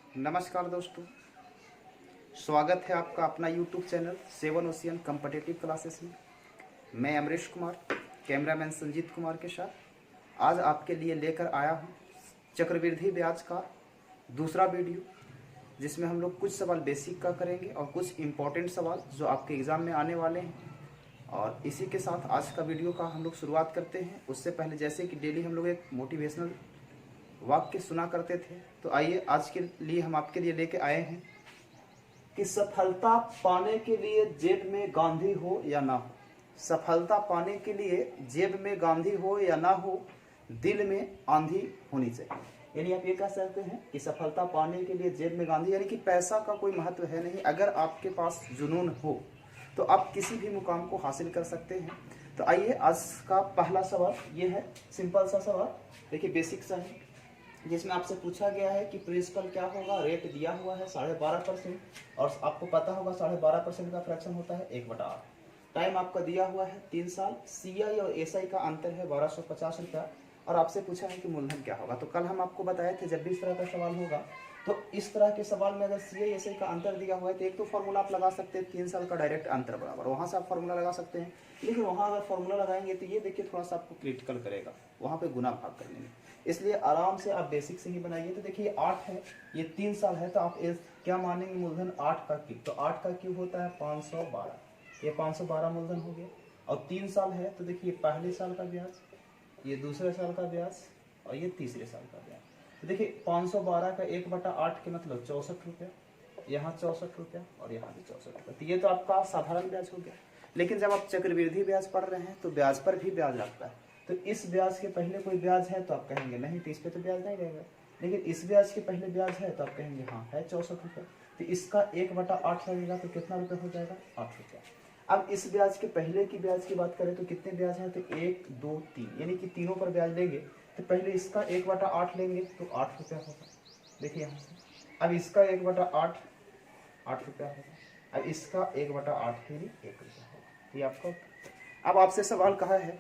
नमस्कार दोस्तों, स्वागत है आपका अपना YouTube channel seven ocean competitive classes में। मैं अमरीश कुमार, कैमरामैन संजीत कुमार के साथ आज आपके लिए लेकर आया हूँ चक्रवृद्धि ब्याज का दूसरा वीडियो, जिसमें हम लोग कुछ सवाल बेसिक का करेंगे और कुछ इम्पोर्टेंट सवाल जो आपके एग्ज़ाम में आने वाले हैं। और इसी के साथ आज का वीडियो का हम लोग शुरुआत करते हैं। उससे पहले जैसे कि डेली हम लोग एक मोटिवेशनल वाक्य सुना करते थे, तो आइए आज के लिए हम आपके लिए लेके आए हैं कि सफलता पाने के लिए जेब में गांधी हो या ना हो। सफलता पाने के लिए जेब में गांधी हो या ना हो, दिल में आंधी होनी चाहिए। यानी आप ये कह सकते हैं कि सफलता पाने के लिए जेब में गांधी, यानी कि पैसा का कोई महत्व है नहीं। अगर आपके पास जुनून हो तो आप किसी भी मुकाम को हासिल कर सकते हैं। तो आइए आज का पहला सवाल ये है, सिंपल सा सवाल, देखिए बेसिक सा है, जिसमें आपसे पूछा गया है कि प्रिंसिपल क्या होगा। रेट दिया हुआ है 12.5% और आपको पता होगा 12.5% का फ्रैक्शन होता है 1/8। टाइम आपका दिया हुआ है 3 साल। सीआई और एसआई का अंतर है 1250 रुपया और आपसे पूछा है कि मूलधन क्या होगा। तो कल हम आपको बताए थे जब भी इस तरह का सवाल होगा तो इस तरह के सवाल में अगर सीआई एसआई का अंतर दिया हुआ है तो एक तो फॉर्मूला आप लगा सकते हैं 3 साल का डायरेक्ट अंतर बराबर, वहाँ से आप फॉर्मूला लगा सकते हैं। लेकिन वहाँ अगर फॉर्मूला लगाएंगे तो ये देखिए थोड़ा सा आपको क्रिटिकल करेगा, वहाँ पे गुना भाग करने में। इसलिए आराम से आप बेसिक से ही बनाइए। तो देखिए 8 है, ये 3 साल है, तो आप क्या मानेंगे मूलधन 8 का क्यूब। तो 8 का क्यूब होता है 512, ये 512 मूलधन हो गया। और 3 साल है तो देखिए पहले साल का ब्याज, ये दूसरे साल का ब्याज और ये तीसरे साल का ब्याज। तो देखिए 512 का 1/8 के मतलब 64 रुपया, यहाँ 64 रुपया और यहाँ भी 64 रुपया। तो ये तो आपका साधारण ब्याज हो गया। लेकिन जब आप चक्रवृद्धि ब्याज पढ़ रहे हैं तो ब्याज पर भी ब्याज लगता है। तो इस ब्याज के पहले कोई ब्याज है तो आप कहेंगे नहीं, तो इस पे तो ब्याज नहीं रहेगा। लेकिन इस ब्याज के पहले ब्याज है तो आप कहेंगे हाँ है 64 रुपया। तो इसका 1/8 लगेगा तो कितना रुपये हो जाएगा, 8 रुपया। अब इस ब्याज के पहले की ब्याज की बात करें तो कितने ब्याज हैं, तो 1 2 3, यानी कि तीनों पर ब्याज लेंगे। तो पहले इसका 1/8 लेंगे तो 8 रुपया होगा, देखिए यहाँ से। अब इसका 1/8 8 रुपया होगा। अब इसका 1/8 के लिए 1 रुपया होगा। ये आपका। अब आपसे सवाल कहा है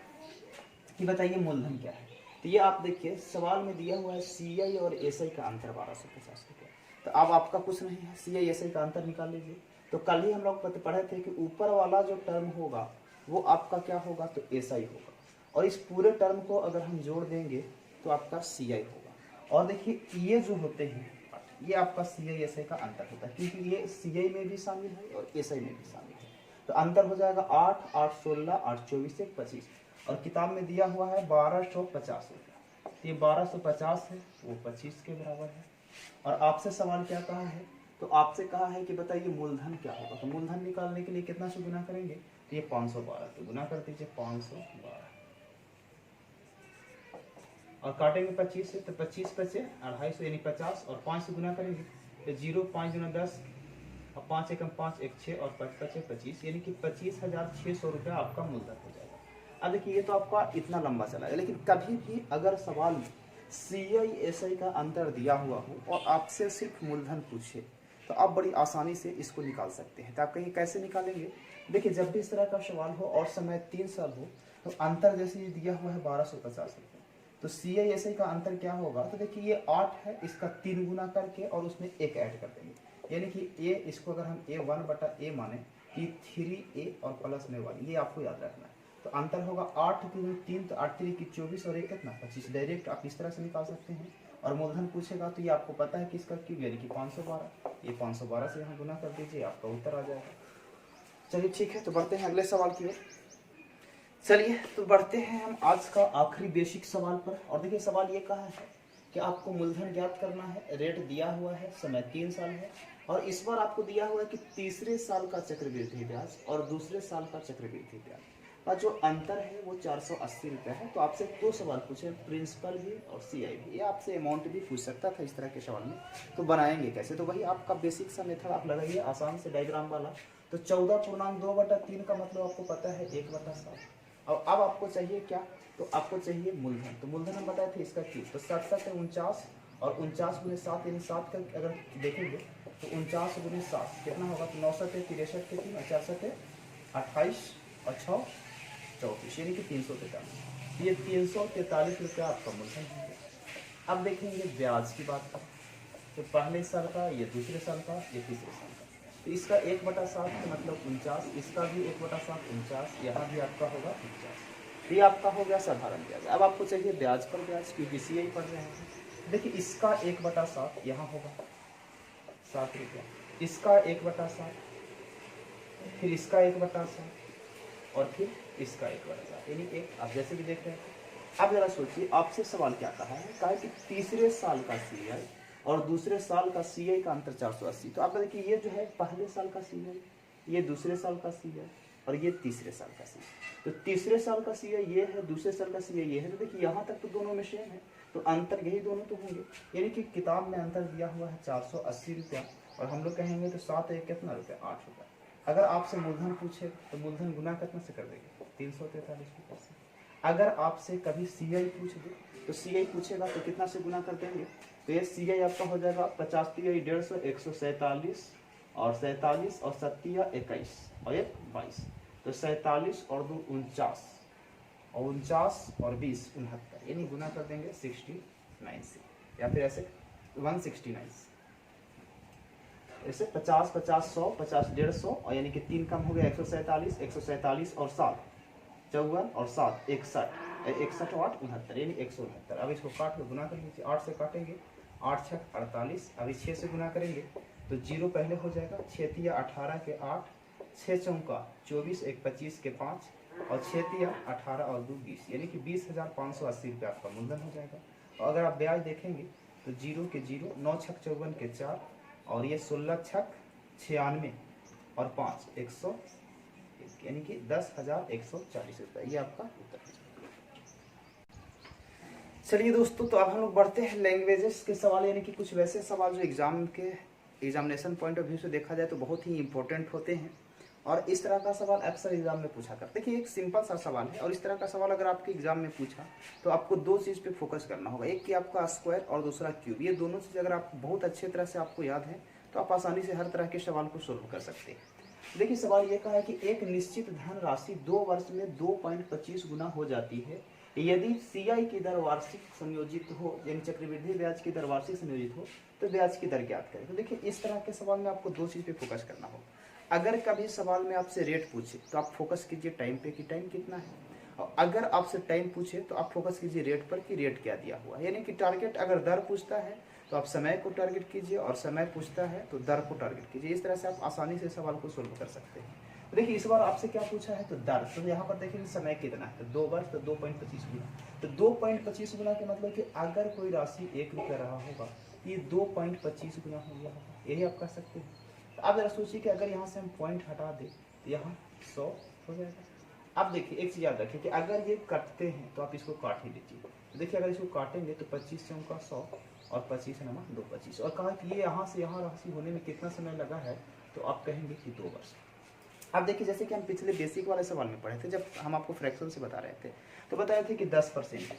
कि बताइए मूलधन क्या है। तो ये आप देखिए सवाल में दिया हुआ है सीआई और एसआई का अंतर 1250 रुपया। तो अब आपका कुछ नहीं है, सीआई एसआई का अंतर निकाल लीजिए। तो कल ही हम लोग पढ़े थे कि ऊपर वाला जो टर्म होगा वो आपका क्या होगा, तो एसआई होगा। और इस पूरे टर्म को अगर हम जोड़ देंगे तो आपका सीआई होगा। और देखिए ये जो होते हैं ये आपका सीआई एसआई का अंतर होता है, क्योंकि ये सीआई में भी शामिल है और एसआई में भी शामिल है। तो अंतर हो जाएगा 8 8 16 8 24 1 25। और किताब में दिया हुआ है 1250 रुपया। ये 1250 है, वो 25 के बराबर है। और आपसे सवाल क्या कहा है, तो आपसे कहा है कि बताइए मूलधन क्या होगा। तो मूलधन निकालने के लिए कितना से गुना करेंगे, तो ये 512, तो गुना कर दीजिए 512 और काटेंगे 25 से, तो 25 बचे 250 यानी 50 और 5 से गुना करेंगे तो 0 5 गुना 10 और 5 एकम 5 1 6 और 5 बचे 25, यानी कि 25,600 रुपया आपका मूलधन हो जाएगा। अब देखिए ये तो आपका इतना लंबा चला है, लेकिन कभी भी अगर सवाल में सीआई एसआई का अंतर दिया हुआ हो और आपसे सिर्फ मूलधन पूछे तो आप बड़ी आसानी से इसको निकाल सकते हैं। तो आप कहीं कैसे निकालेंगे, देखिए जब भी इस तरह का सवाल हो और समय 3 साल हो तो अंतर जैसे ये दिया हुआ है 1250 रुपये, तो सीआई एसआई का अंतर क्या होगा, तो देखिए ये 8 है, इसका 3 गुना करके और उसमें 1 ऐड कर देंगे। यानी कि ए, इसको अगर हम A1/A माने कि 3A और प्लस में 1, ये आपको याद रखना है। तो अंतर होगा 8 3 3, तो 8 3 की 24 और 1 कितना 25। डायरेक्ट आप इस तरह से निकाल सकते हैं। और मूलधन पूछेगा तो ये आपको पता है कि इसका क्यूब यानी कि 512, ये 512 से यहाँ गुना कर दीजिए, आपका उत्तर आ जाएगा। चलिए ठीक है, तो बढ़ते हैं अगले सवाल की ओर। चलिए तो बढ़ते हैं हम आज का आखिरी बेसिक सवाल पर। और देखिए सवाल ये कहा है कि आपको मूलधन ज्ञात करना है, रेट दिया हुआ है, समय 3 साल है और इस बार आपको दिया हुआ है कि तीसरे साल का चक्रवृद्धि ब्याज और दूसरे साल का चक्रवृद्धि ब्याज का जो अंतर है वो 480 रुपये है। तो आपसे 2 सवाल पूछे, प्रिंसिपल भी और सीआई भी। ये आपसे अमाउंट भी पूछ सकता था इस तरह के सवाल में। तो बनाएंगे कैसे, तो वही आपका बेसिक सा मेथड आप लगाइए आसान से डायग्राम वाला। तो 14.2/3 का मतलब आपको पता है 1/7। और अब आपको चाहिए क्या, तो आपको चाहिए मूलधन। तो मूलधन हम बताए थे इसका क्यूब, तो 67 है 49 और 49 गुने 7 यानी 7 का अगर देखेंगे तो 49 गुने 7 कितना होगा, तो 69 है 63 के 3 और 64 है 28 और 6 34, यानी कि 343। ये 343 रुपया आपका मूलधन है। अब देखेंगे ब्याज की बात पर। तो पहले साल का, ये दूसरे साल का, ये तीसरे साल का। तो इसका 1/7 मतलब 49, इसका भी 1/7 49, यहाँ भी आपका होगा 49। ये आपका हो गया साधारण ब्याज। अब आपको चाहिए ब्याज पर ब्याज, क्योंकि सी पढ़ रहे हैं। देखिए इसका 1/7 यहाँ होगा 7 रुपया, इसका 1/7, फिर इसका 1/7 और फिर इसका 1/7, यानी एक। आप जैसे भी देख रहे हैं। अब जरा सोचिए, आपसे सवाल क्या कहा है, कहा है कि तीसरे साल का सीआई और दूसरे साल का सीआई का अंतर 480। तो आप देखिए ये जो है पहले साल का सीआई, ये दूसरे साल का सीआई और ये तीसरे साल का सीआई। तो तीसरे साल का सीआई ये है, दूसरे साल का सीआई ये है। तो देखिए यहाँ तक तो दोनों में सेम है, तो अंतर यही दोनों तो होंगे। यानी कि किताब में अंतर दिया हुआ है 480 रुपया, और हम लोग कहेंगे तो 7 एक कितना रुपया, 8 रुपया। अगर आपसे मूलधन पूछे तो मूलधन गुना कितना से कर देंगे, 343 रुपये से। अगर आपसे कभी सीआई पूछ दे तो सीआई पूछेगा तो कितना से गुना कर देंगे, तो ये सीआई आपका हो जाएगा 50 × 150, 147 और 47 और 7 × 21 और 1 22। तो 47 और 2 49 और 49 और 20 69, यानी गुना कर देंगे 69 से, या फिर ऐसे 169 ऐसे 50 50 100 50 150 और यानी कि 3 कम हो गया 147 147 और 7 54 और 7 61 61 और 8 69, यानी 169। अब इसको काट लो, गुना कर लीजिए, 8 से काटेंगे 8 6 48, अभी 6 से गुना करेंगे तो 0 पहले हो जाएगा, 6 × 18 के 8, 6 × 24 1 25 के 5 और 6 × 18 और 2 20, यानी कि 20,580 रुपये आपका मूलधन हो जाएगा। और अगर आप ब्याज देखेंगे तो 0 के 0, 9 × 6 = 54 के 4 और ये 16 × 6 = 96 और 5 100, यानी कि 10,140 रुपये, ये आपका उत्तर है। चलिए दोस्तों, तो अब हम लोग बढ़ते हैं लैंग्वेजेस के सवाल, यानी कि कुछ वैसे सवाल जो एग्जामिनेशन पॉइंट ऑफ व्यू से देखा जाए तो बहुत ही इंपॉर्टेंट होते हैं, और इस तरह का सवाल अक्सर एग्जाम में पूछा करते हैं। देखिए एक सिंपल सा सवाल है, और इस तरह का सवाल अगर आपके एग्जाम में पूछा तो आपको दो चीज़ पे फोकस करना होगा, एक कि आपका स्क्वायर और दूसरा क्यूब। ये दोनों चीज़ अगर आप बहुत अच्छे तरह से आपको याद है तो आप आसानी से हर तरह के सवाल को सोल्व कर सकते हैं। देखिए सवाल ये कहा है कि एक निश्चित धन राशि 2 वर्ष में 2.25 गुना हो जाती है यदि सीआई की दर वार्षिक संयोजित हो, यानी चक्रवृद्धि ब्याज की दर वार्षिक संयोजित हो, तो ब्याज की दर ज्ञात करें। तो देखिए इस तरह के सवाल में आपको दो चीज़ पे फोकस करना होगा। अगर कभी सवाल में आपसे रेट पूछे तो आप फोकस कीजिए टाइम पे कि टाइम कितना है, और अगर आपसे टाइम पूछे तो आप फोकस कीजिए रेट पर कि रेट क्या दिया हुआ है। यानी कि टारगेट अगर दर पूछता है तो आप समय को टारगेट कीजिए, और समय पूछता है तो दर को टारगेट कीजिए। इस तरह से आप आसानी से सवाल को सोल्व कर सकते हैं। तो देखिए इस बार आपसे क्या पूछा है, तो दर। तो यहाँ पर देखिए समय कितना है, तो 2 वर्ष, तो 2.25 गुना। तो 2.25 गुना के मतलब कि अगर कोई राशि 1 रुपया रहा होगा, ये 2.25 गुना हो गया होगा, यही आप कह सकते हैं। तो आप जरा सोचिए कि अगर यहाँ से हम पॉइंट हटा दें तो यहाँ 100 हो जाएगा। अब देखिए एक चीज़ याद रखिए कि अगर ये कटते हैं तो आप इसको काट ही लीजिए। तो देखिए अगर इसको काटेंगे तो 25 से उनका 100 और 25 नमा 225, और कहा कि ये यहाँ से यहाँ राशि होने में कितना समय लगा है, तो आप कहेंगे कि 2 वर्ष। अब देखिए जैसे कि हम पिछले बेसिक वाले सवाल में पढ़े थे, जब हम आपको फ्रैक्शन से बता रहे थे तो बताए थे कि 10% है,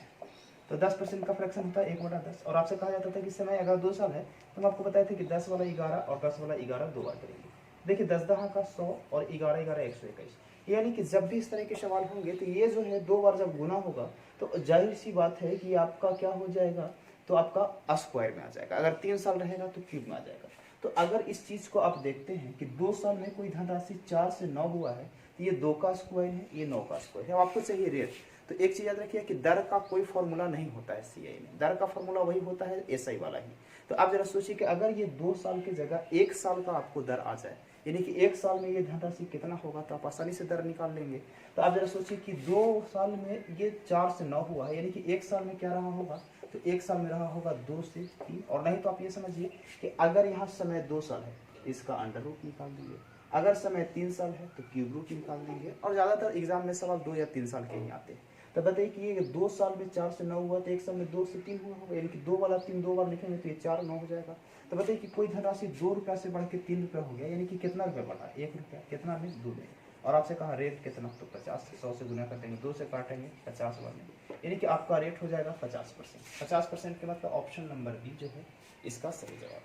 तो 10% का फ्रैक्शन होता है 1/10, और आपसे कहा जाता था कि समय अगर 2 साल है तो हम आपको बताए थे कि 10 वाला 11 और 10 वाला 11 2 बार करेंगे। देखिए 10 10 का 100 और 11 11 121, यानी कि जब भी इस तरह के सवाल होंगे तो ये जो है 2 बार जब गुना होगा तो जाहिर सी बात है कि आपका क्या हो जाएगा, तो आपका स्क्वायर में आ जाएगा। अगर 3 साल रहेगा तो क्यूब में आ जाएगा। तो अगर इस चीज़ को आप देखते हैं कि 2 साल में कोई धनराशि 4 से 9 हुआ है, तो ये 2 का स्क्वायर है, ये 9 का स्क्वायर है। अब आपको चाहिए रेट। तो एक चीज़ याद रखिए कि दर का कोई फॉर्मूला नहीं होता है सीआई में, दर का फॉर्मूला वही होता है एसआई वाला ही। तो आप जरा सोचिए कि अगर ये 2 साल की जगह 1 साल का आपको दर आ जाए, यानी कि 1 साल में ये धनराशि कितना होगा, तो आप आसानी से दर निकाल लेंगे। तो आप जरा सोचिए कि 2 साल में ये 4 से 9 हुआ है, यानी कि 1 साल में क्या रहा होगा, तो 1 साल में रहा होगा 2 से 3। और नहीं तो आप ये समझिए कि अगर यहाँ समय 2 साल है, इसका अंडर रूट निकाल दीजिए। अगर समय 3 साल है तो क्यूब रूट निकाल दीजिए। और ज़्यादातर एग्जाम में सवाल 2 या 3 साल के ही आते हैं। तो बताइए कि ये 2 साल में 4 से 9 हुआ, तो 1 साल में 2 से 3 हुआ होगा, यानी कि 2 वाला 3 2 बार लिखेंगे तो ये 4 9 हो जाएगा। तो बताइए कि कोई धनराशि 2 रुपया से बढ़ के 3 रुपया हो गया, यानी कि कितना रुपया बढ़ा, 1 रुपया, कितना में 2 में। और आपसे कहा रेट कितना, तो 50 से 100 से गुना कर देंगे, 2 से काटेंगे 50 वाले, यानी कि आपका रेट हो जाएगा 50%। 50% के मतलब ऑप्शन नंबर बी जो है इसका सही जवाब।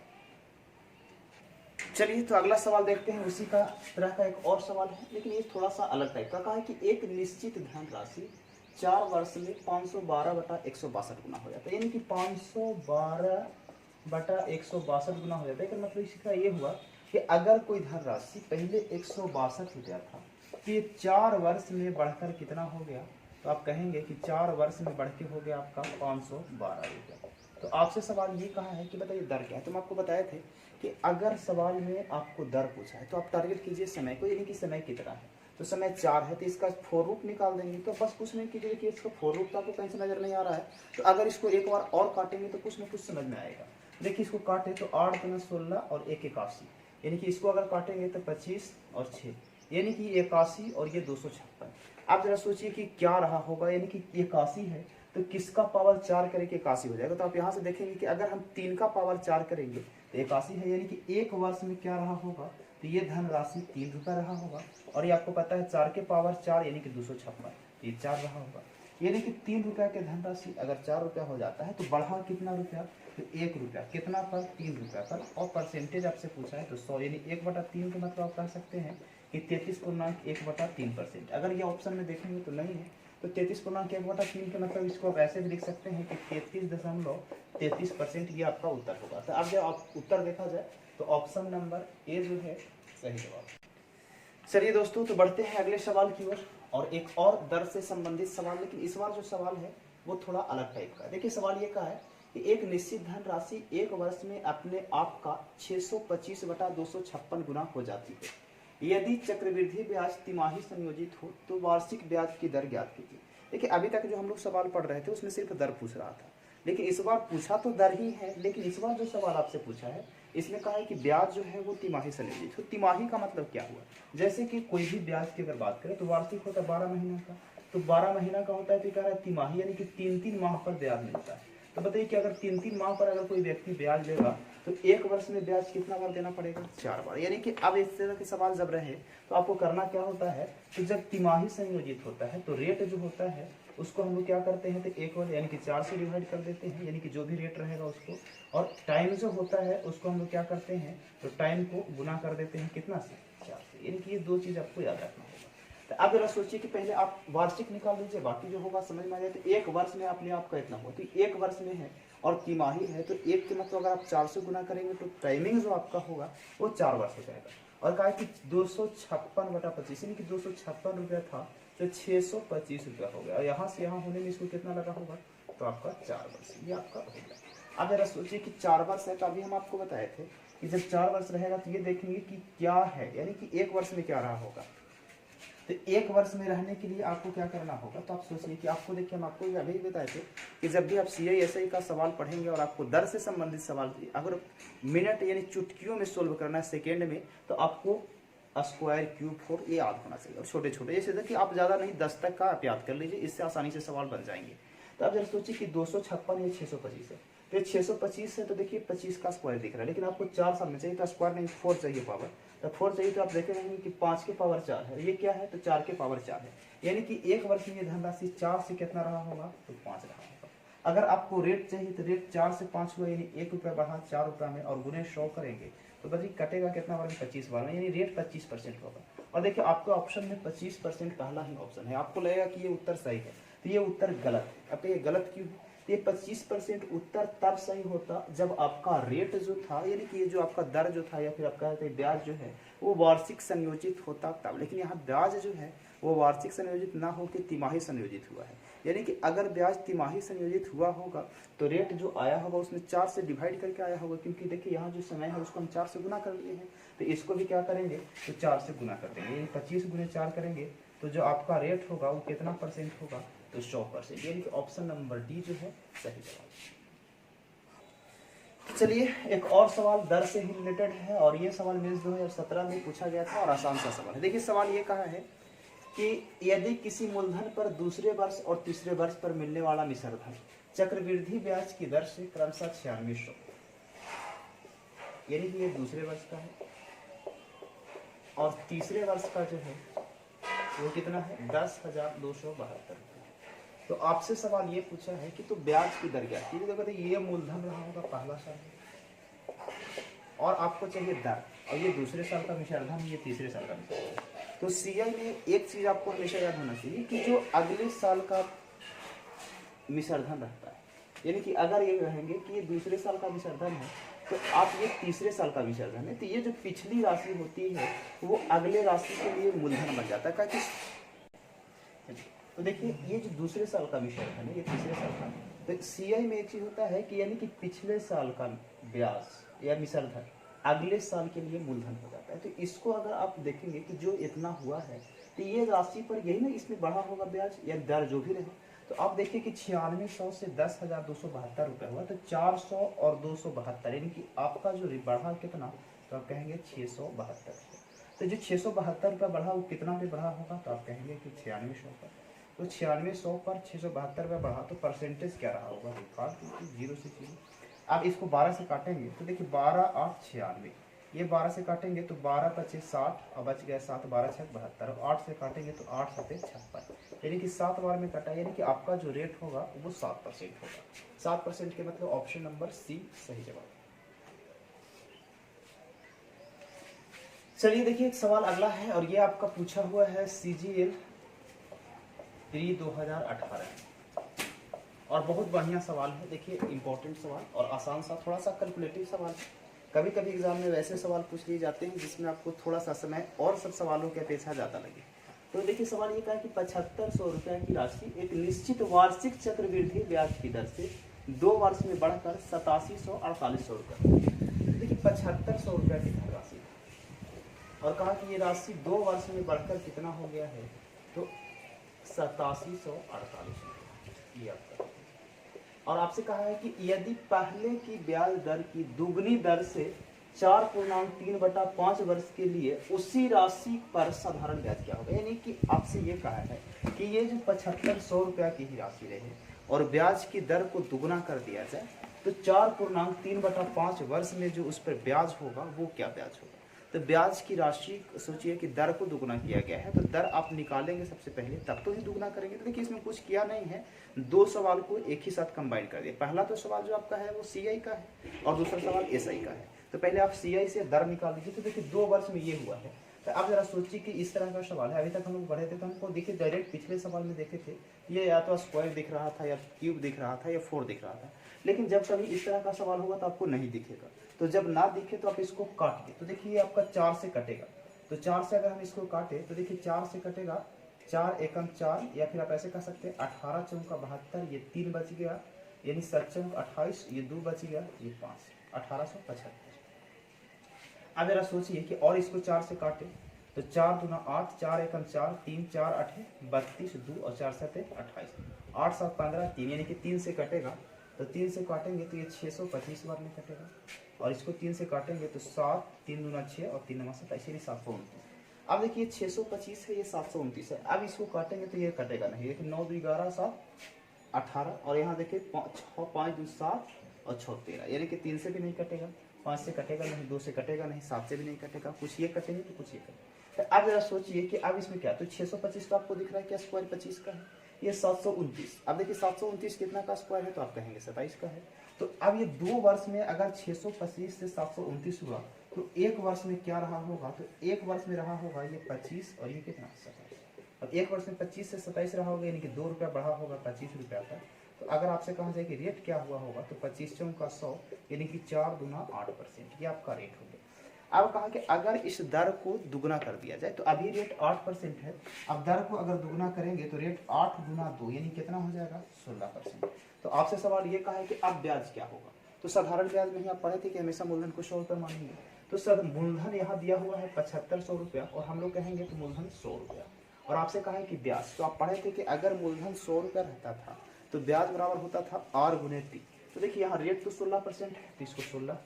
चलिए तो अगला सवाल देखते हैं। उसी का तरह का एक और सवाल है, लेकिन ये थोड़ा सा अलग टाइप का। कहा है कि एक निश्चित धन राशि 4 वर्ष में 512/162 गुना हो जाता है, यानी कि 512 बटा 162 गुना हो जाता है। मतलब इसका ये हुआ कि अगर कोई धनराशि पहले 162 रुपया था तो ये 4 वर्ष में बढ़कर कितना हो गया, तो आप कहेंगे कि 4 वर्ष में बढ़ के हो गया आपका 512 रुपया। तो आपसे सवाल ये कहा है कि बताइए दर क्या है। तो हम आपको बताए थे कि अगर सवाल में आपको दर पूछा है तो आप टारगेट कीजिए समय को, यानी कि समय कितना है। तो समय 4 है तो इसका फोर रूट निकाल देंगे। तो बस कुछ नहीं कीजिए कि इसका फोर रूट तो आपको कहीं से नजर नहीं आ रहा है, तो अगर इसको एक बार और काटेंगे तो कुछ ना कुछ समझ में आएगा। देखिए इसको काटे तो 8 × 16 और 1 81, यानी कि इसको अगर काटेंगे तो 25 और 6, यानी कि 81 और ये 256। आप जरा सोचिए कि क्या रहा होगा, यानी कि 81 है तो किसका पावर 4 करके 81 हो जाएगा। तो आप यहाँ से देखेंगे कि अगर हम 3 का पावर 4 करेंगे तो 81 है, यानी कि 1 वर्ष में क्या रहा होगा, तो ये धनराशि 3 रुपया रहा होगा। और ये आपको पता है 4 के पावर 4 यानी कि 256, ये 4 रहा होगा। यानी कि 3 रुपया के धनराशि अगर 4 रुपया हो जाता है तो बढ़ा कितना रुपया, तो 1 रुपया। कितना पर, 3 रुपया पर। और परसेंटेज आपसे पूछा है तो 100, यानी 1/3 का मतलब आप कह सकते हैं कि 33.1/3%। अगर ये ऑप्शन में देखेंगे तो नहीं है, तो 33.1/3 का मतलब इसको आप ऐसे भी लिख सकते हैं कि 33.33% ये आपका उत्तर होगा। तो अब जब आप उत्तर देखा जाए तो ऑप्शन नंबर ए जो है सही जवाब। चलिए दोस्तों, तो बढ़ते हैं अगले सवाल की ओर, और एक और दर से संबंधित सवाल, लेकिन इस बार जो सवाल है वो थोड़ा अलग टाइप का है। देखिए सवाल ये कहा है कि एक निश्चित धनराशि 1 वर्ष में अपने आप का 625/256 गुना हो जाती है। यदि चक्रवृद्धि ब्याज तिमाही संयोजित हो तो वार्षिक ब्याज की दर ज्ञात कीजिए। देखिए अभी तक जो हम लोग सवाल पढ़ रहे थे उसमें सिर्फ दर पूछ रहा था, लेकिन इस बार पूछा तो दर ही है, लेकिन इस बार जो सवाल आपसे पूछा है इसमें कहा है कि ब्याज जो है वो तिमाही संयोजित हो। तिमाही का मतलब क्या हुआ, जैसे कि कोई भी ब्याज की अगर बात करें तो वार्षिक होता है 12 महीना का, तो 12 महीना का होता है तो कह रहा है तिमाही, यानी कि 3-3 माह पर ब्याज मिलता है। तो बताइए कि अगर 3-3 माह पर अगर कोई व्यक्ति ब्याज लेगा तो 1 वर्ष में ब्याज कितना बार देना पड़ेगा, 4 बार। यानी कि अब इस तरह के सवाल जब रहे तो आपको करना क्या होता है कि जब तिमाही संयोजित होता है तो रेट जो होता है उसको हम लोग क्या करते हैं, तो 1 वर्ष यानी कि 4 से डिवाइड कर देते हैं, यानी कि जो भी रेट रहेगा उसको। और टाइम जो होता है उसको हम लोग क्या करते हैं, तो टाइम को गुना कर देते हैं कितना से, 4 से। यानी कि ये 2 चीज आपको याद रखना होगा। तो अब जरा सोचिए कि पहले आप वार्षिक निकाल लीजिए, बाकी जो होगा समझ में आ जाए। तो 1 वर्ष में अपने आप का इतना होगा, तो 1 वर्ष में है और तिमाही है तो 1 के मतलब अगर आप 4 से गुना करेंगे तो टाइमिंग जो आपका होगा वो 4 वर्ष हो जाएगा। और कहा कि 256/25, यानी कि 256 रुपया था तो 625 रुपया हो गया, और यहाँ से यहाँ होने में इसको कितना लगा होगा, तो आपका 4 वर्ष, ये आपका हो गया। अब जरा सोचिए कि 4 वर्ष है तो अभी हम आपको बताए थे कि जब 4 वर्ष रहेगा तो ये देखेंगे कि क्या है, यानी कि 1 वर्ष में क्या रहा होगा। तो 1 वर्ष में रहने के लिए आपको क्या करना होगा, तो आप सोचिए कि आपको देखिए हम आपको अभी बताए थे कि जब भी आप CISI का सवाल पढ़ेंगे और आपको दर से संबंधित सवाल अगर मिनट यानी चुटकियों में सोल्व करना है सेकेंड में, तो आपको स्क्वायर क्यूब 4 ये याद होना चाहिए। और छोटे छोटे जैसे देखिए आप ज़्यादा नहीं 10 तक का आप याद कर लीजिए, इससे आसानी से सवाल बन जाएंगे। तो आप जरा सोचिए कि 256 या 625 है, तो 625 है तो देखिए 25 का स्क्वायर दिख रहा है, लेकिन आपको 4 सामने चाहिए तो स्क्वायर नहीं 4 चाहिए पावर, तो 4 चाहिए तो आप देखेंगे कि 5 के पावर 4 है, ये क्या है तो 4 के पावर 4 है, यानी कि 1 वर्ष में ये धनराशि 4 से कितना रहा होगा, तो 5 रहा होगा। अगर आपको रेट चाहिए तो रेट 4 से 5 हुआ, यानी 1 रुपया बढ़ा 4 रुपया में और गुने 100 करेंगे तो बच्चे कटेगा कितना बार में, 25 बार में, यानी रेट 25% होगा। और देखिए आपके ऑप्शन में 25% पहला ही ऑप्शन है, आपको लगेगा कि ये उत्तर सही है, तो ये उत्तर गलत है। अब ये गलत क्यों है, ये 25% उत्तर तब सही होता जब आपका रेट जो था, यानी कि ये जो आपका दर जो था या फिर आपका ब्याज जो है वो वार्षिक संयोजित होता तब। लेकिन यहाँ ब्याज जो है वो वार्षिक संयोजित ना होकर तिमाही संयोजित हुआ है, यानी कि अगर ब्याज तिमाही संयोजित हुआ होगा तो रेट जो आया होगा उसमें 4 से डिवाइड करके आया होगा, क्योंकि देखिए यहाँ जो समय है उसको हम 4 से गुना कर लिए हैं, तो इसको भी क्या करेंगे तो 4 से गुना कर देंगे, यानी 25 गुने 4 करेंगे तो जो आपका रेट होगा वो कितना परसेंट होगा, तो 100%, यानी कि ऑप्शन नंबर डी जो है सही जवाब। चलिए एक और सवाल दर से ही रिलेटेड है, और ये सवाल मेंस 2017 में पूछा गया था और आसान सा सवाल है। देखिए सवाल ये कहा है कि यदि किसी मूलधन पर दूसरे वर्ष और तीसरे वर्ष पर मिलने वाला मिश्रधन चक्रवृद्धि ब्याज की दर से क्रमशः 9600, यानी कि ये दूसरे वर्ष का है और तीसरे वर्ष का जो है वो कितना है 10,272। तो आपसे सवाल ये पूछा है कि तो ब्याज की दर क्या है, देखो ये मूलधन रहा होगा पहला साल और आपको चाहिए दर, और ये दूसरे साल का मिश्रधन, ये तीसरे साल का मिश्रधन। तो CI में एक चीज आपको हमेशा याद होना चाहिए कि जो अगले साल का मिश्रधन रहता है यानी कि अगर ये कहेंगे कि ये दूसरे साल का विसर्जन है तो आप ये तीसरे साल का विसर्जन है, तो ये जो पिछली राशि होती है वो अगले राशि के लिए मूलधन बन जाता है। तो देखिए ये जो दूसरे साल का विसर्जन है ये तीसरे साल का, तो सीआई में एक चीज होता है कि यानी कि पिछले साल का ब्याज या विसर्जन अगले साल के लिए मूलधन हो जाता है। तो इसको अगर आप देखेंगे कि जो इतना हुआ है तो ये राशि पर यही ना इसमें बढ़ा होगा ब्याज या दर जो भी रहे। तो आप देखिए कि 9600 से 10,272 रुपये हुआ, तो 400 और 272 यानी कि आपका जो बढ़ा कितना, तो आप कहेंगे 672। तो जो 672 रुपये बढ़ा वो कितना पे बढ़ा होगा, तो आप कहेंगे कि 9600 पर। तो 9600 पर 672 रुपये बढ़ा तो परसेंटेज क्या रहा होगा, रिकॉर्ड 0 से 0। आप इसको 12 से काटेंगे तो देखिए 12 8 96, ये 12 से काटेंगे तो 12 पचे 60 और बच गया 7, 12 6 72, और 8 से काटेंगे तो 8 7 56, यानी कि 7 बार में कटा, यानी कि आपका जो रेट होगा वो 7% होगा। 7% के मतलब ऑप्शन नंबर सी सही जवाब। चलिए देखिए एक सवाल अगला है और ये आपका पूछा हुआ है CGL प्री 2018 और बहुत बढ़िया सवाल है। देखिए इंपॉर्टेंट सवाल और आसान सा, थोड़ा सा कैलकुलेटिव सवाल है। कभी कभी एग्जाम में वैसे सवाल पूछ लिए जाते हैं जिसमें आपको थोड़ा सा समय और सब सवालों की अपेक्षा ज़्यादा लगे। तो देखिए सवाल ये कहा कि 7500 रुपये की राशि एक निश्चित वार्षिक चक्रवृद्धि ब्याज की दर से 2 वर्ष में बढ़कर 8748 रुपये। देखिए 7500 रुपये की राशि और कहा कि ये राशि 2 वर्ष में बढ़कर कितना हो गया है, तो 8748 ये आपका। और आपसे कहा है कि यदि पहले की ब्याज दर की दुगनी दर से 4.3/5 वर्ष के लिए उसी राशि पर साधारण ब्याज क्या होगा, यानी कि आपसे ये कहा है कि ये जो 7500 रुपया की ही राशि रहे और ब्याज की दर को दुगना कर दिया जाए तो 4.3/5 वर्ष में जो उस पर ब्याज होगा वो क्या ब्याज होगा। तो ब्याज की राशि सोचिए कि दर को दुगना किया गया है, तो दर आप निकालेंगे सबसे पहले तब तो ही दुगना करेंगे। तो देखिए इसमें कुछ किया नहीं है, 2 सवाल को एक ही साथ कंबाइन कर दिया। पहला तो सवाल जो आपका है वो CI का है और दूसरा सवाल SI का है। तो पहले आप CI से दर निकाल दीजिए। तो देखिए 2 वर्ष में ये हुआ है। तो आप जरा सोचिए कि इस तरह का सवाल है, अभी तक हम लोग पढ़े थे तो हमको देखिए डायरेक्ट पिछले सवाल में देखे थे ये या तो स्क्वायर दिख रहा था या क्यूब दिख रहा था या 4 दिख रहा था, लेकिन जब कभी इस तरह का सवाल होगा तो आपको नहीं दिखेगा। तो जब ना दिखे तो आप इसको काट दे। तो देखिए ये आपका 4 से कटेगा, तो 4 से अगर हम इसको काटे तो देखिए 4 से कटेगा 4 एकम 4, या फिर आप ऐसे कह सकते हैं 18 चौका 72, ये 3 बच गया, यानी 7 चौक 28, ये 2 बच गया, ये 5, 1875। अब जरा सोचिए कि और इसको 4 से काटे तो 4 दूना 8, 4 एकम 4, 3 4 8 32, 2 और 4 7 28, 8 7 15 3, यानी कि 3 से कटेगा तो 3 से काटेंगे तो ये 625 बार में कटेगा, और इसको 3 से काटेंगे तो 7, 3 दूना 6 और 3 9 27, यानी 729। अब देखिए 625 है, ये 729 है। अब इसको काटेंगे तो ये कटेगा नहीं, देखिए 9 2 11 7 18, और यहाँ देखिए 6 5 2 7 और 6 13, यानी कि 3 से भी नहीं कटेगा, 5 से कटेगा नहीं, 2 से कटेगा नहीं, 7 से भी नहीं कटेगा, कुछ ये कटेंगे तो कुछ ये कटेंगे। तो अब जरा सोचिए कि अब इसमें क्या, तो 625 का आपको दिख रहा है क्या स्क्वायर 25 का है, ये 729। अब देखिए 729 कितना का स्क्वायर है, तो आप कहेंगे 27 का है। तो अब ये 2 वर्ष में अगर 625 से 729 हुआ तो 1 वर्ष में क्या रहा होगा, तो 1 वर्ष में रहा होगा ये 25 और ये कितना 27। अब 1 वर्ष में 25 से 27 रहा होगा, यानी कि 2 रुपया बढ़ा होगा 25 रुपया का। तो अगर आपसे कहा जाए कि रेट क्या हुआ होगा, तो 25 चौका 100, यानी कि 4 दूना 8%, ये आपका रेट हो गया। अब कहा कि अगर इस दर को दुगना कर दिया जाए, तो अभी रेट 8% है, अब दर को अगर दुगना करेंगे तो रेट 8 गुना 2 यानी कितना हो जाएगा 16%। तो आपसे सवाल ये कहा है कि अब ब्याज क्या होगा। तो साधारण ब्याज में ही आप पढ़े थे कि हमेशा मूलधन को 100 रुपये मानेंगे। तो सर मूलधन यहाँ दिया हुआ है 7500 रुपया और हम लोग कहेंगे तो मूलधन 100 रुपया, और आपसे कहा है कि ब्याज, तो आप पढ़े थे कि अगर मूलधन 100 रुपया रहता था तो ब्याज बराबर होता था R गुने T। तो देखिए यहाँ रेट तो 16% है, तो इसको 16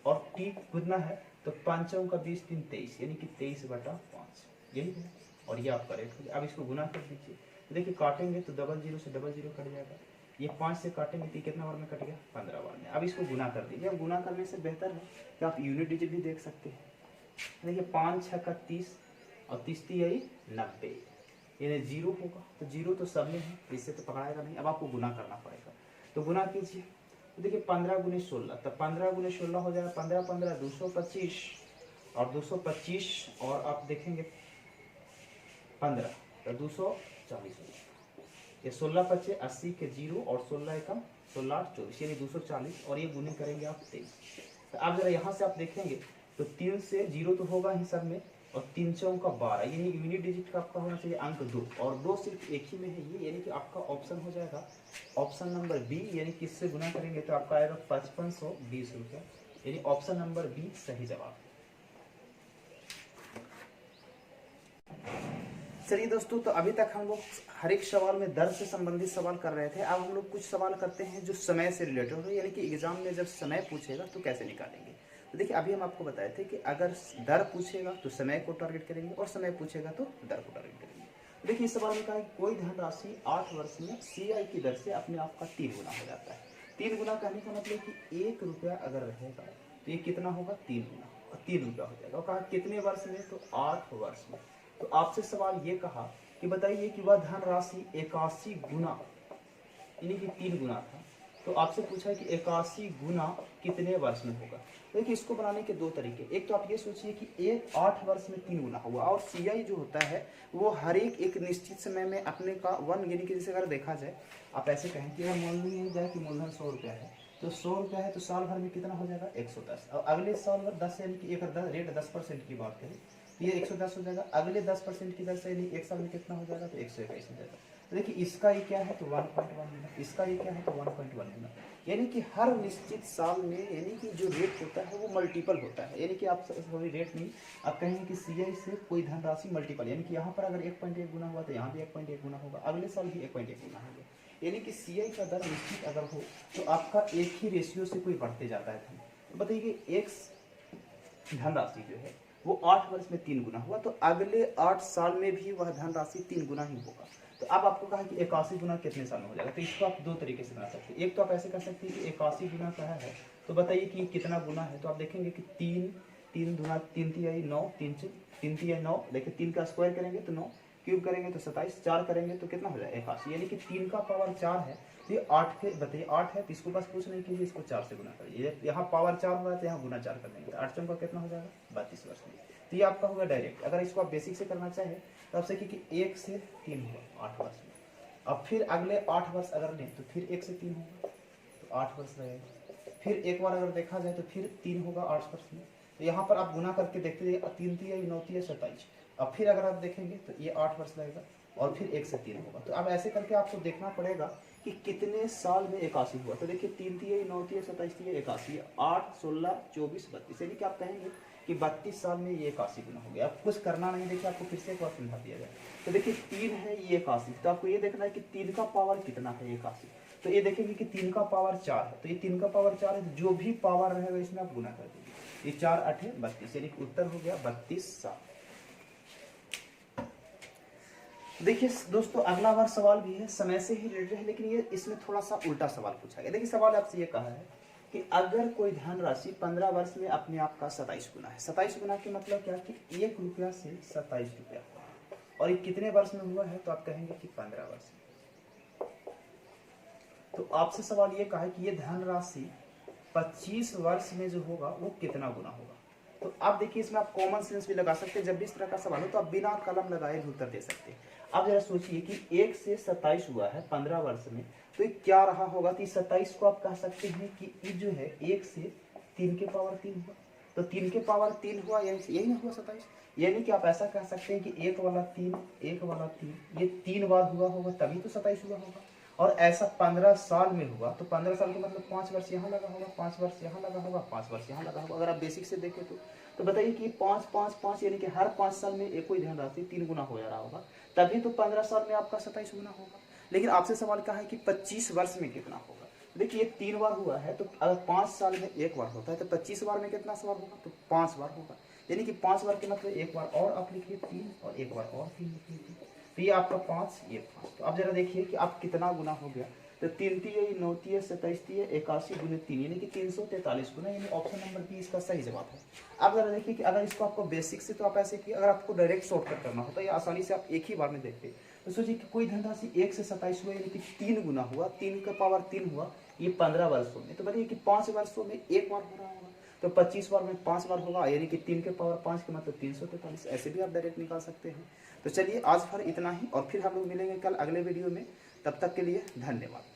और T कितना है, तो 5 का 20 3 23, यानी कि 23/5, यही है, और ये आपका रेट हो गया। अब इसको गुना कर दीजिए, तो देखिए काटेंगे तो 00 से 00 कट जाएगा, ये 5 से काटेंगे तो कितना बार में कट गया 15 बार में। अब इसको गुना कर दीजिए। अब गुना करने से बेहतर है कि आप यूनिट डिजिट भी देख सकते हैं। देखिए 5 6 का 30 और 30 यही 90, यानी 0 होगा, तो 0 तो सब में है, इससे तो पकड़ाएगा नहीं। अब आपको गुना करना पड़ेगा, तो गुना कीजिए। तो देखिए 15 गुने 16, तो 15 गुने 16 हो जाएगा 15 15 225, और 225 और आप देखेंगे 15 तो 240 हो जाएगा। ये 16 25 80 के 0 और 16 एकम 16 8 24 यानी 240 और ये गुने करेंगे आप 23। तो आप जरा यहाँ से आप देखेंगे तो 3 से 0 तो होगा ही सब में, और 3 चौका 12 यानी यूनिट डिजिट का आपका होना चाहिए अंक 2, और 2 सिर्फ एक ही में है ये, यानी कि आपका ऑप्शन हो जाएगा ऑप्शन नंबर बी, यानी किससे गुना करेंगे तो आपका आएगा 5520 रुपया, यानी ऑप्शन नंबर बी सही जवाब। चलिए दोस्तों, तो अभी तक हम लोग हर एक सवाल में दर से संबंधित सवाल कर रहे थे। अब हम लोग कुछ सवाल करते हैं जो समय से रिलेटेड हो, यानी कि एग्जाम में जब समय पूछेगा तो कैसे निकालेंगे। तो देखिए अभी हम आपको बताए थे कि अगर दर पूछेगा तो समय को टारगेट करेंगे और समय पूछेगा तो दर को टारगेट करेंगे। तो देखिए इस सवाल में कहा कि कोई धनराशि 8 वर्ष में CI की दर से अपने आप का 3 गुना हो जाता है। 3 गुना कहने का मतलब कि 1 रुपया अगर रहेगा तो ये कितना होगा 3 गुना, और 3 रुपया हो जाएगा। और कहा कितने वर्ष में, तो 8 वर्ष में। तो आपसे सवाल ये कहा कि बताइए कि वह धनराशि 81 गुना यानी कि 3 गुना था, तो आपसे पूछा है कि 81 गुना कितने वर्ष में होगा। देखिए इसको बनाने के दो तरीके, एक तो आप ये सोचिए कि एक 8 वर्ष में 3 गुना हुआ, और CI जो होता है वो हर एक निश्चित समय में अपने का 1 यानी कि जैसे अगर देखा जाए आप ऐसे कहें कि अगर मान लिया जाए कि मूलधन 100 रुपया है, तो 100 रुपया है तो साल भर में कितना हो जाएगा 110, और अगले साल 10 यानी कि एक रेट 10% की बात करें ये 110 हो जाएगा, अगले 10% की दर से यानी एक साल में कितना हो जाएगा तो 121 हो जाएगा। तो देखिए इसका ये क्या है तो 1.1 गुना, इसका ये क्या है तो 1.1 गुना, यानी कि हर निश्चित साल में यानी कि जो रेट होता है वो मल्टीपल होता है। यानी कि आप सॉरी रेट नहीं, आप कहेंगे कि CI से कोई धनराशि मल्टीपल, यानी कि यहाँ पर अगर 1.1 गुना हुआ तो यहाँ भी 1.1 गुना होगा, अगले साल भी 1.1 गुना होगा। यानी कि CI का दर निश्चित अगर हो तो आपका एक ही रेशियो से कोई बढ़ते जाता है धन। तो बताइए एक धनराशि जो है वो 8 वर्ष में 3 गुना हुआ, तो अगले 8 साल में भी वह धनराशि 3 गुना ही होगा। तो अब आपको कहा कि 81 गुना कितने साल में हो जाएगा, तो इसको आप दो तरीके से बना सकते हैं। एक तो आप ऐसे कर सकते हैं कि 81 गुना कहा है तो बताइए कि कितना गुना है, तो आप देखेंगे कि 3 गुना 3 तिहाई 9, 3 तिहाई 9, देखिए 3 का स्क्वायर करेंगे तो 9, क्यूब करेंगे तो 27, 4 करेंगे तो कितना हो जाएगा 81, यानी कि 3 का पावर 4 है, तो ये 8 के बताइए 8 है तो इसको बस कुछ नहीं कीजिए, इसको 4 से गुना करिए, यहाँ पावर 4 हो रहा है तो यहाँ गुना 4 कर देंगे, तो 8 चौका कितना हो जाएगा 32 वर्ष में। तो ये आपका होगा डायरेक्ट। अगर इसको आप बेसिक से करना चाहें तो आप देखिए कि 1 से 3 हुआ 8 वर्ष में, अब फिर अगले 8 वर्ष अगर लें तो फिर 1 से 3 होगा तो 8 वर्ष लगेगा, फिर एक बार अगर देखा जाए तो फिर 3 होगा 8 वर्ष में। तो यहाँ पर आप गुना करके देखते रहिए, 3 तिहाई 9 तिहाई 27, अब फिर अगर आप देखेंगे तो ये 8 वर्ष लगेगा और फिर 1 से 3 होगा। तो अब ऐसे करके आपको देखना पड़ेगा कि कितने साल में 81 हुआ। तो देखिए 3 तिहाई 9 तिहाई 27 तिहाई 81, 8 16 24 32, यानी कि आप कहेंगे कि 32 साल में ये 81 गुना हो गया। अब कुछ करना नहीं, देखिए आपको फिर से एक बार समझा दिया जाए। तो देखिए 3 है ये 81, तो आपको ये देखना है कि 3 का पावर कितना है 81, तो ये देखेंगे कि 3 का पावर 4 है, तो ये 3 का पावर 4 है, जो भी पावर रहेगा इसमें आप गुना कर देंगे, ये 4 8 32, यानी कि उत्तर हो गया 32 साल। देखिए दोस्तों अगला बार सवाल भी है समय से ही रिलेटेड है, लेकिन ये इसमें थोड़ा सा उल्टा सवाल पूछा गया। देखिए सवाल आपसे ये कहा है कि अगर कोई धनराशि 15 वर्ष में अपने आप का 27 गुना है, 27 गुना के मतलब क्या कि 1 रुपया से 27 रुपया, और ये कितने वर्ष में हुआ है तो आप कहेंगे कि 15 वर्ष में। तो आपसे सवाल ये कहा है कि ये धनराशि 25 वर्ष में जो होगा वो कितना गुना होगा। तो आप देखिए इसमें आप कॉमन सेंस भी लगा सकते हैं, जब भी इस तरह का सवाल हो तो आप बिना कलम लगाए भी उत्तर दे सकते हैं। आप जरा सोचिए कि 1 से 27 हुआ है 15 वर्ष में, तो ये क्या रहा होगा, तो 27 को आप कह सकते हैं कि ये जो है 1 से 3 के पावर 3 हुआ, तो 3 के पावर 3 हुआ यही ना हुआ 27, यानी कि आप ऐसा कह सकते हैं कि 1 वाला 3 1 वाला 3 ये 3 बार हुआ होगा तभी तो 27 हुआ होगा, और ऐसा 15 साल में हुआ तो 15 साल का मतलब 5 वर्ष यहाँ लगा होगा, 5 वर्ष यहाँ लगा होगा, 5 वर्ष यहाँ लगा होगा। अगर आप बेसिक से देखें तो बताइए कि 5 5 5 यानी कि हर 5 साल में एक कोई धनराशि 3 गुना हो जा रहा होगा, तभी तो 15 साल में आपका 27 गुना होगा। लेकिन आपसे सवाल कहा है कि 25 वर्ष में कितना होगा। देखिए ये 3 बार हुआ है, तो अगर 5 साल में 1 बार होता है तो 25 बार में कितना बार होगा, तो 5 बार होगा, यानी कि 5 बार के मतलब 1 बार और आप लिखिए 3 और 1 बार और 3 लिख लीजिए, तो ये आपका 5 ये 5। तो अब जरा देखिए कि आप कितना गुना हो गया, तो 3 तिहाई 9 तिहाई 27 तिहाई 81 गुने 3 यानी कि 343 गुना, यानी ऑप्शन नंबर बी इसका सही जवाब है। अब जरा देखिए कि अगर इसको आपको बेसिक से तो आप ऐसे कि अगर आपको डायरेक्ट शॉर्टकट करना होता है या आसानी से आप एक ही बार में देखते, तो सोचिए कि कोई धनराशि 1 से 27 हुआ यानी कि 3 गुना हुआ, 3 का पावर 3 हुआ, ये 15 वर्षों में, तो बताइए कि 5 वर्षों में 1 बार हो रहा होगा, तो 25 बार में 5 बार होगा, यानी कि 3 के पावर 5 के मतलब 343, ऐसे भी आप डायरेक्ट निकाल सकते हैं। तो चलिए आज भर इतना ही, और फिर हम लोग मिलेंगे कल अगले वीडियो में, तब तक के लिए धन्यवाद।